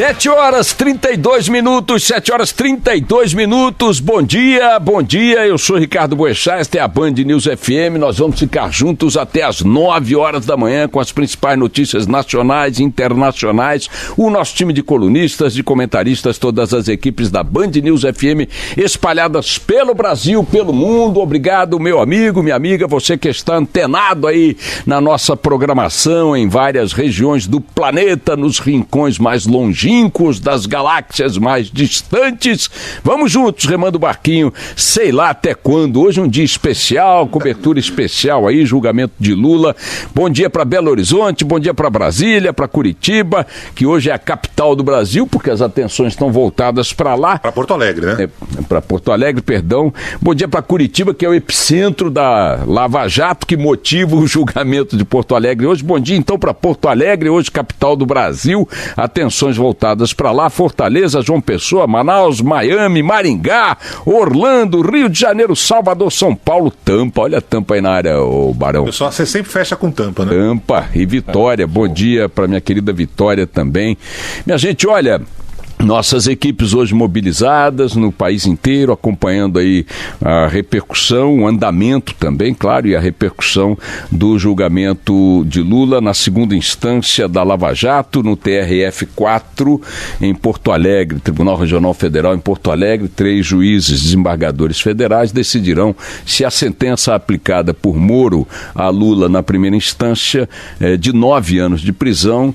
7h32. Bom dia, eu sou Ricardo Boechat, esta é a Band News FM, nós vamos ficar juntos até as 9h da manhã com as principais notícias nacionais e internacionais, o nosso time de colunistas, de comentaristas, todas as equipes da Band News FM espalhadas pelo Brasil, pelo mundo. Obrigado, meu amigo, minha amiga, você que está antenado aí na nossa programação em várias regiões do planeta, nos rincões mais longínquos das galáxias mais distantes. Vamos juntos, remando o barquinho, sei lá até quando. Hoje é um dia especial, cobertura especial aí, julgamento de Lula. Bom dia para Belo Horizonte, bom dia para Brasília, para Curitiba, que hoje é a capital do Brasil, porque as atenções estão voltadas para lá. Para Porto Alegre, né? Para Porto Alegre, perdão. Bom dia para Curitiba, que é o epicentro da Lava Jato, que motiva o julgamento de Porto Alegre hoje. Bom dia então para Porto Alegre, hoje capital do Brasil. Atenções voltadas para lá, Fortaleza, João Pessoa, Manaus, Miami, Maringá, Orlando, Rio de Janeiro, Salvador, São Paulo, Tampa. Olha a Tampa aí na área, ô Barão. Pessoal, você sempre fecha com Tampa, né? Tampa e Vitória. Bom dia para minha querida Vitória também. Minha gente, olha, nossas equipes hoje mobilizadas no país inteiro, acompanhando aí a repercussão, o andamento também, claro, e a repercussão do julgamento de Lula na segunda instância da Lava Jato, no TRF4, em Porto Alegre, Tribunal Regional Federal em Porto Alegre. 3 juízes desembargadores federais decidirão se a sentença aplicada por Moro a Lula na primeira instância, de 9 anos de prisão,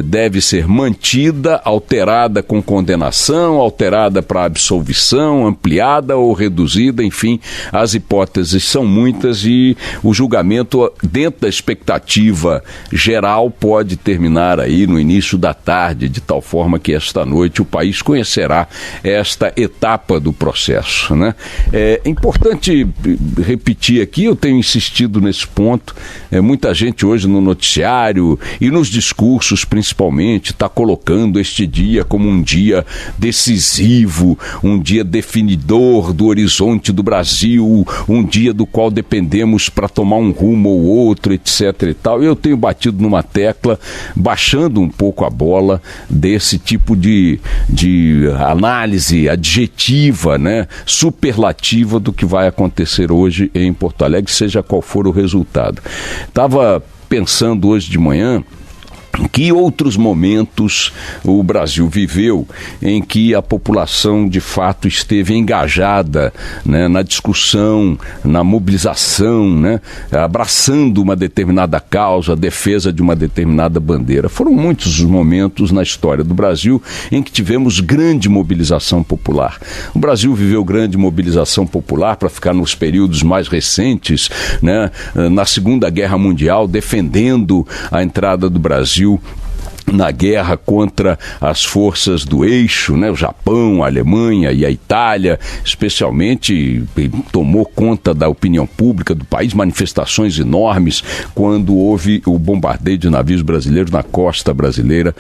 deve ser mantida, alterada com condenação, alterada para absolvição, ampliada ou reduzida, enfim, as hipóteses são muitas e o julgamento, dentro da expectativa geral, pode terminar aí no início da tarde, de tal forma que esta noite o país conhecerá esta etapa do processo, né? É importante repetir aqui, eu tenho insistido nesse ponto, muita gente hoje no noticiário e nos discursos principalmente está colocando este dia como um dia decisivo, um dia definidor do horizonte do Brasil, um dia do qual dependemos para tomar um rumo ou outro, etc. e tal. Eu tenho batido numa tecla, baixando um pouco a bola desse tipo de análise adjetiva, né, superlativa do que vai acontecer hoje em Porto Alegre, seja qual for o resultado. Estava pensando hoje de manhã que outros momentos o Brasil viveu em que a população de fato esteve engajada, né, na discussão, na mobilização, né, abraçando uma determinada causa, a defesa de uma determinada bandeira. Foram muitos os momentos na história do Brasil em que tivemos grande mobilização popular. O Brasil viveu grande mobilização popular, para ficar nos períodos mais recentes, né, na Segunda Guerra Mundial, defendendo a entrada do Brasil na guerra contra as forças do eixo, né? O Japão, a Alemanha e a Itália, especialmente, tomou conta da opinião pública do país, manifestações enormes quando houve o bombardeio de navios brasileiros na costa brasileira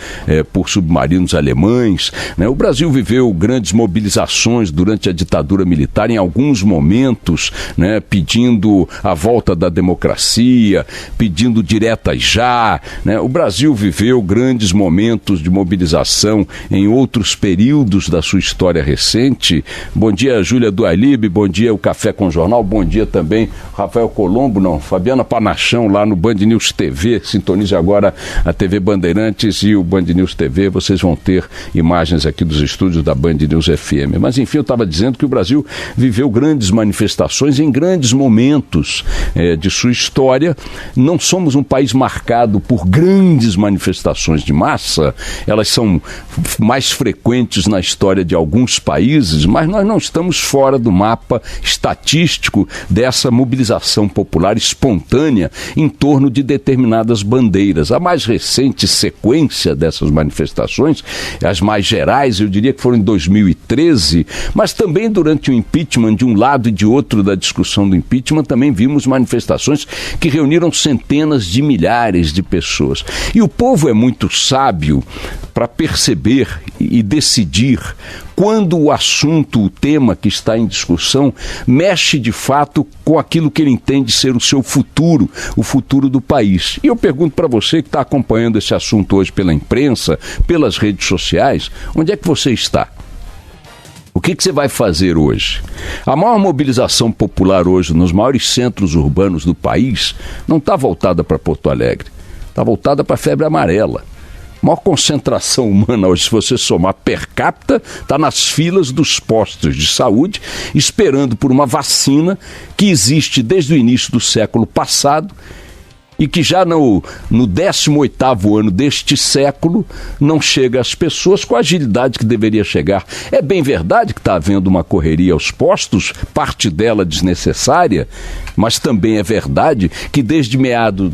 por submarinos alemães, né? O Brasil viveu grandes mobilizações durante a ditadura militar, em alguns momentos, né, pedindo a volta da democracia, pedindo diretas já, né? O Brasil viveu grandes momentos de mobilização em outros períodos da sua história recente. Bom dia, Júlia Dualib, bom dia, o Café com Jornal, bom dia também, Rafael Colombo, Fabiana Panachão, lá no Band News TV, sintonize agora a TV Bandeirantes e o Band News TV, vocês vão ter imagens aqui dos estúdios da Band News FM. Mas enfim, eu estava dizendo que o Brasil viveu grandes manifestações em grandes momentos de sua história. Não somos um país marcado por grandes manifestações de massa, elas são mais frequentes na história de alguns países, mas nós não estamos fora do mapa estatístico dessa mobilização popular espontânea em torno de determinadas bandeiras. A mais recente sequência dessas manifestações, as mais gerais, eu diria que foram em 2013, mas também durante o impeachment, de um lado e de outro da discussão do impeachment, também vimos manifestações que reuniram centenas de milhares de pessoas. E o povo é muito muito sábio para perceber e decidir quando o assunto, o tema que está em discussão, mexe de fato com aquilo que ele entende ser o seu futuro, o futuro do país. E eu pergunto para você que está acompanhando esse assunto hoje pela imprensa, pelas redes sociais, onde é que você está? O que você vai fazer hoje? A maior mobilização popular hoje nos maiores centros urbanos do país não está voltada para Porto Alegre, está voltada para a febre amarela. A maior concentração humana hoje, se você somar per capita, está nas filas dos postos de saúde, esperando por uma vacina que existe desde o início do século passado e que já no 18º ano deste século não chega às pessoas com a agilidade que deveria chegar. É bem verdade que está havendo uma correria aos postos, parte dela desnecessária, mas também é verdade que desde meados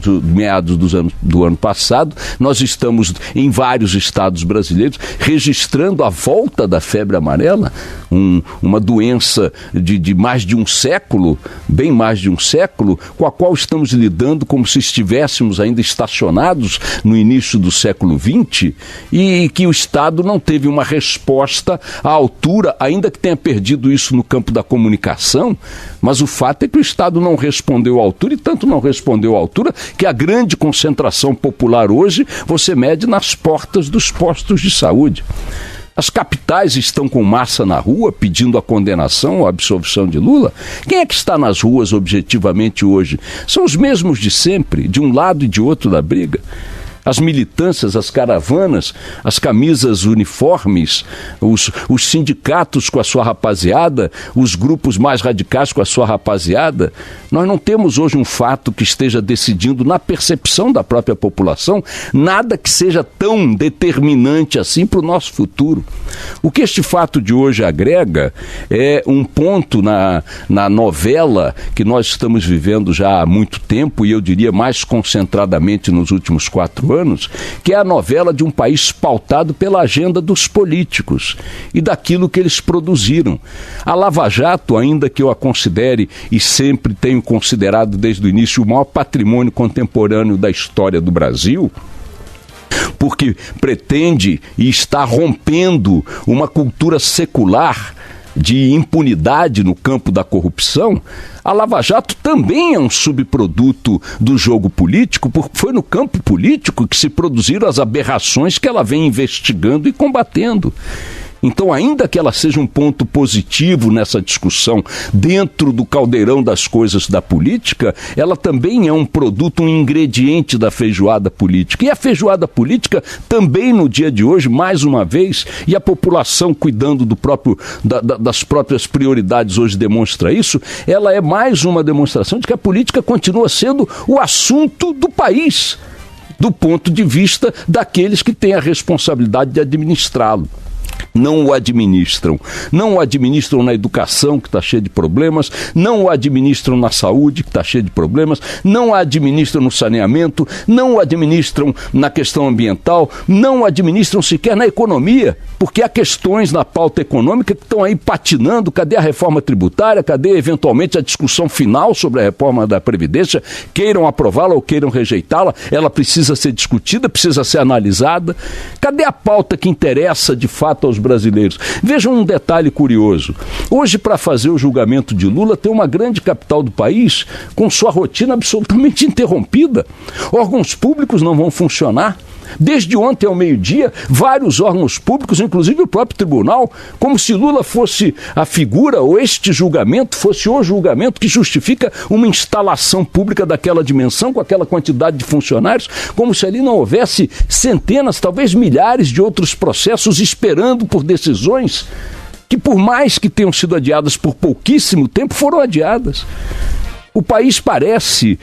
do ano passado nós estamos em vários estados brasileiros registrando a volta da febre amarela, uma doença de mais de um século, bem mais de um século, com a qual estamos lidando como se estivéssemos ainda estacionados no início do século XX e que o Estado não teve uma resposta à altura, ainda que tenha perdido isso no campo da comunicação, mas o fato é que o Estado não respondeu à altura, e tanto não respondeu à altura que a grande concentração popular hoje você mede nas portas dos postos de saúde. As capitais estão com massa na rua pedindo a condenação ou a absolvição de Lula. Quem é que está nas ruas objetivamente hoje? São os mesmos de sempre, de um lado e de outro da briga. As militâncias, as caravanas, as camisas uniformes, os sindicatos com a sua rapaziada, os grupos mais radicais com a sua rapaziada. Nós não temos hoje um fato que esteja decidindo, na percepção da própria população, nada que seja tão determinante assim para o nosso futuro. O que este fato de hoje agrega é um ponto na novela que nós estamos vivendo já há muito tempo, e eu diria mais concentradamente nos últimos 4 anos, que é a novela de um país pautado pela agenda dos políticos e daquilo que eles produziram. A Lava Jato, ainda que eu a considere e sempre tenho considerado desde o início o maior patrimônio contemporâneo da história do Brasil, porque pretende e está rompendo uma cultura secular de impunidade no campo da corrupção, a Lava Jato também é um subproduto do jogo político, porque foi no campo político que se produziram as aberrações que ela vem investigando e combatendo. Então, ainda que ela seja um ponto positivo nessa discussão dentro do caldeirão das coisas da política, ela também é um produto, um ingrediente da feijoada política. E a feijoada política também no dia de hoje, mais uma vez, e a população cuidando das próprias prioridades hoje demonstra isso, ela é mais uma demonstração de que a política continua sendo o assunto do país, do ponto de vista daqueles que têm a responsabilidade de administrá-lo. Não o administram na educação, que está cheia de problemas, não o administram na saúde, que está cheia de problemas, não o administram no saneamento, não o administram na questão ambiental, não o administram sequer na economia, porque há questões na pauta econômica que estão aí patinando. Cadê a reforma tributária? Cadê eventualmente a discussão final sobre a reforma da Previdência? Queiram aprová-la ou queiram rejeitá-la, ela precisa ser discutida, precisa ser analisada. Cadê a pauta que interessa de fato aos brasileiros? Vejam um detalhe curioso. Hoje, para fazer o julgamento de Lula, tem uma grande capital do país com sua rotina absolutamente interrompida. Órgãos públicos não vão funcionar. Desde ontem ao meio-dia, vários órgãos públicos, inclusive o próprio tribunal, como se Lula fosse a figura, ou este julgamento fosse o julgamento que justifica uma instalação pública daquela dimensão, com aquela quantidade de funcionários, como se ali não houvesse centenas, talvez milhares de outros processos esperando por decisões que, por mais que tenham sido adiadas por pouquíssimo tempo, foram adiadas. O país parece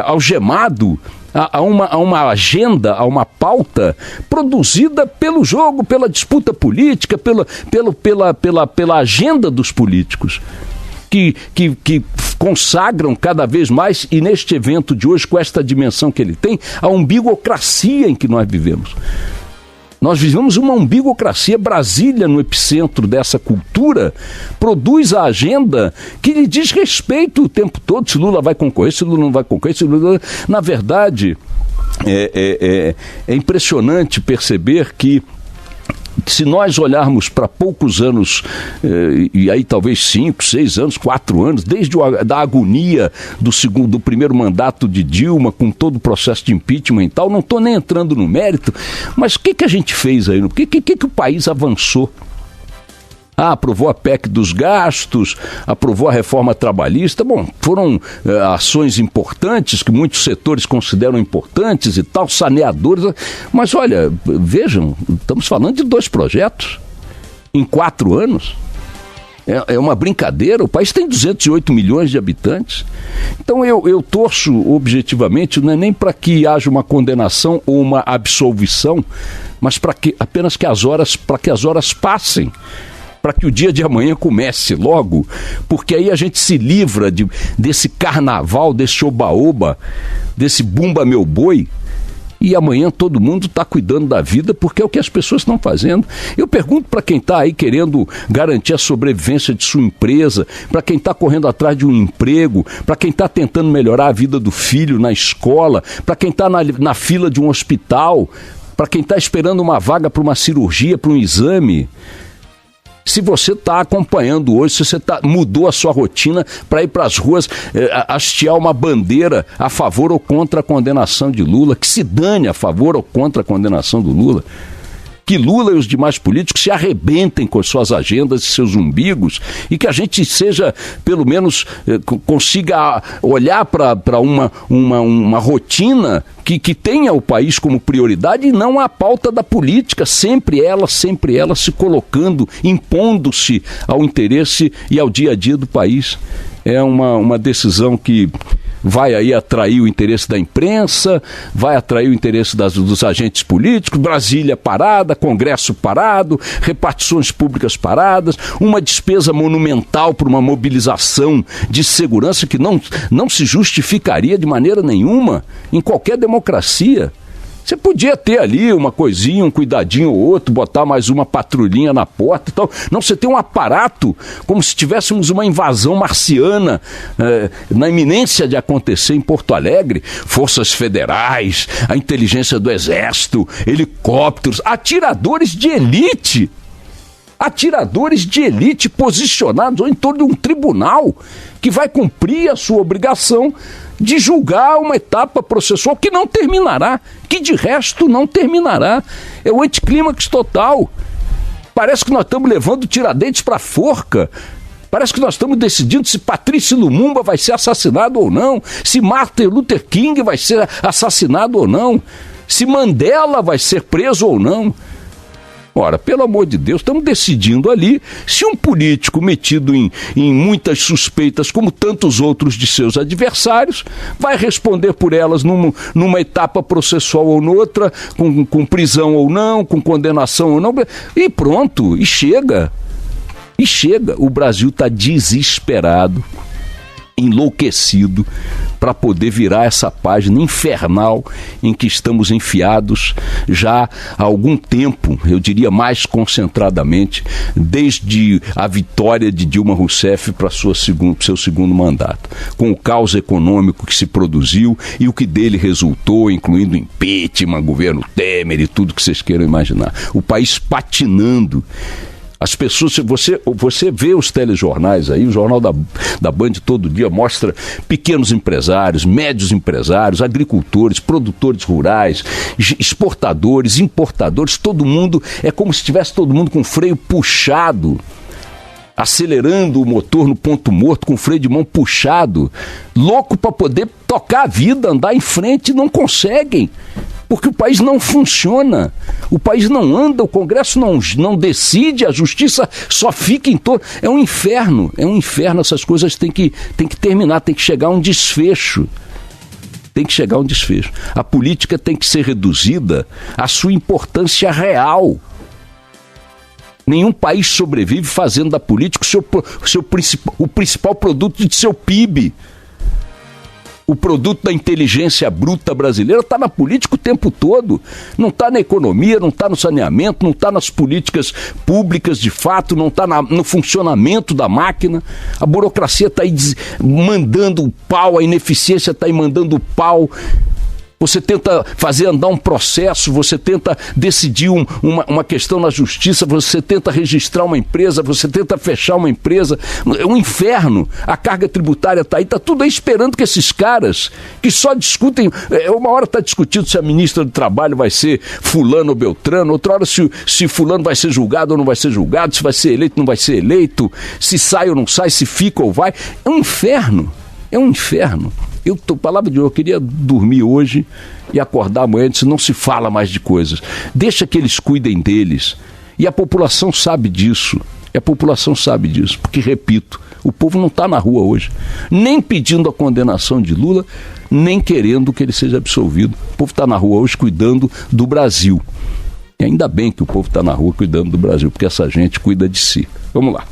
algemado a uma agenda, a uma pauta produzida pelo jogo, pela disputa política, pela agenda dos políticos, que consagram cada vez mais, e neste evento de hoje, com esta dimensão que ele tem, a umbigocracia em que nós vivemos. Nós vivemos uma umbigocracia. Brasília, no epicentro dessa cultura, produz a agenda que lhe diz respeito o tempo todo, se Lula vai concorrer, se Lula não vai concorrer, se Lula... Na verdade, é impressionante perceber que, se nós olharmos para poucos anos, e aí talvez 5, 6 anos, 4 anos, desde da agonia do primeiro mandato de Dilma, com todo o processo de impeachment e tal, não estou nem entrando no mérito, mas o que a gente fez aí? O que o país avançou? Aprovou a PEC dos gastos, aprovou a reforma trabalhista. Bom, foram ações importantes, que muitos setores consideram importantes e tal, saneadores. Mas olha, vejam, estamos falando de 2 projetos em 4 anos. É uma brincadeira. O país tem 208 milhões de habitantes. Então eu torço objetivamente, não é nem para que haja uma condenação ou uma absolvição, mas apenas que as horas passem, para que o dia de amanhã comece logo, porque aí a gente se livra desse carnaval, desse oba-oba, desse bumba meu boi, e amanhã todo mundo está cuidando da vida, porque é o que as pessoas estão fazendo. Eu pergunto para quem está aí querendo garantir a sobrevivência de sua empresa, para quem está correndo atrás de um emprego, para quem está tentando melhorar a vida do filho na escola, para quem está na fila de um hospital, para quem está esperando uma vaga para uma cirurgia, para um exame. Se você está acompanhando hoje, se você mudou a sua rotina para ir para as ruas hastear uma bandeira a favor ou contra a condenação de Lula, que se dane a favor ou contra a condenação do Lula. Que Lula e os demais políticos se arrebentem com suas agendas e seus umbigos, e que a gente seja, pelo menos, consiga olhar para uma rotina que tenha o país como prioridade e não a pauta da política, sempre ela se colocando, impondo-se ao interesse e ao dia a dia do país. É uma decisão que vai aí atrair o interesse da imprensa, vai atrair o interesse dos agentes políticos, Brasília parada, Congresso parado, repartições públicas paradas, uma despesa monumental para uma mobilização de segurança que não se justificaria de maneira nenhuma em qualquer democracia. Você podia ter ali uma coisinha, um cuidadinho ou outro, botar mais uma patrulhinha na porta e tal. Não, você tem um aparato como se tivéssemos uma invasão marciana na iminência de acontecer em Porto Alegre. Forças federais, a inteligência do Exército, helicópteros, atiradores de elite posicionados em torno de um tribunal que vai cumprir a sua obrigação de julgar uma etapa processual que não terminará, que de resto não terminará. É o anticlímax total. Parece que nós estamos levando Tiradentes para a forca. Parece que nós estamos decidindo se Patrice Lumumba vai ser assassinado ou não, se Martin Luther King vai ser assassinado ou não, se Mandela vai ser preso ou não. Ora, pelo amor de Deus, estamos decidindo ali se um político metido em muitas suspeitas, como tantos outros de seus adversários, vai responder por elas numa etapa processual ou noutra, com prisão ou não, com condenação ou não, e pronto, e chega. O Brasil está desesperado, enlouquecido, para poder virar essa página infernal em que estamos enfiados já há algum tempo, eu diria mais concentradamente, desde a vitória de Dilma Rousseff para seu segundo mandato, com o caos econômico que se produziu e o que dele resultou, incluindo impeachment, governo Temer e tudo que vocês queiram imaginar. O país patinando. As pessoas, você vê os telejornais aí, o Jornal da Band todo dia mostra pequenos empresários, médios empresários, agricultores, produtores rurais, exportadores, importadores, todo mundo, é como se tivesse todo mundo com o freio puxado, acelerando o motor no ponto morto, com o freio de mão puxado, louco para poder tocar a vida, andar em frente, não conseguem. Porque o país não funciona, o país não anda, o Congresso não decide, a justiça só fica em torno. É um inferno, essas coisas têm que terminar, tem que chegar a um desfecho. A política tem que ser reduzida à sua importância real. Nenhum país sobrevive fazendo da política o principal produto de seu PIB. O produto da inteligência bruta brasileira está na política o tempo todo. Não está na economia, não está no saneamento, não está nas políticas públicas de fato, não está no funcionamento da máquina. A burocracia está aí mandando o pau, a ineficiência está aí mandando o pau. Você tenta fazer andar um processo, você tenta decidir uma questão na justiça, você tenta registrar uma empresa, você tenta fechar uma empresa. É um inferno. A carga tributária está aí, está tudo aí esperando que esses caras que só discutem, uma hora está discutindo se a ministra do Trabalho vai ser fulano ou beltrano, outra hora se fulano vai ser julgado ou não vai ser julgado, se vai ser eleito ou não vai ser eleito, se sai ou não sai, se fica ou vai. É um inferno. É um inferno. Palavra de Deus, eu queria dormir hoje e acordar amanhã, se não se fala mais de coisas. Deixa que eles cuidem deles. E a população sabe disso. Porque, repito, o povo não está na rua hoje, nem pedindo a condenação de Lula, nem querendo que ele seja absolvido. O povo está na rua hoje cuidando do Brasil. E ainda bem que o povo está na rua cuidando do Brasil, porque essa gente cuida de si. Vamos lá.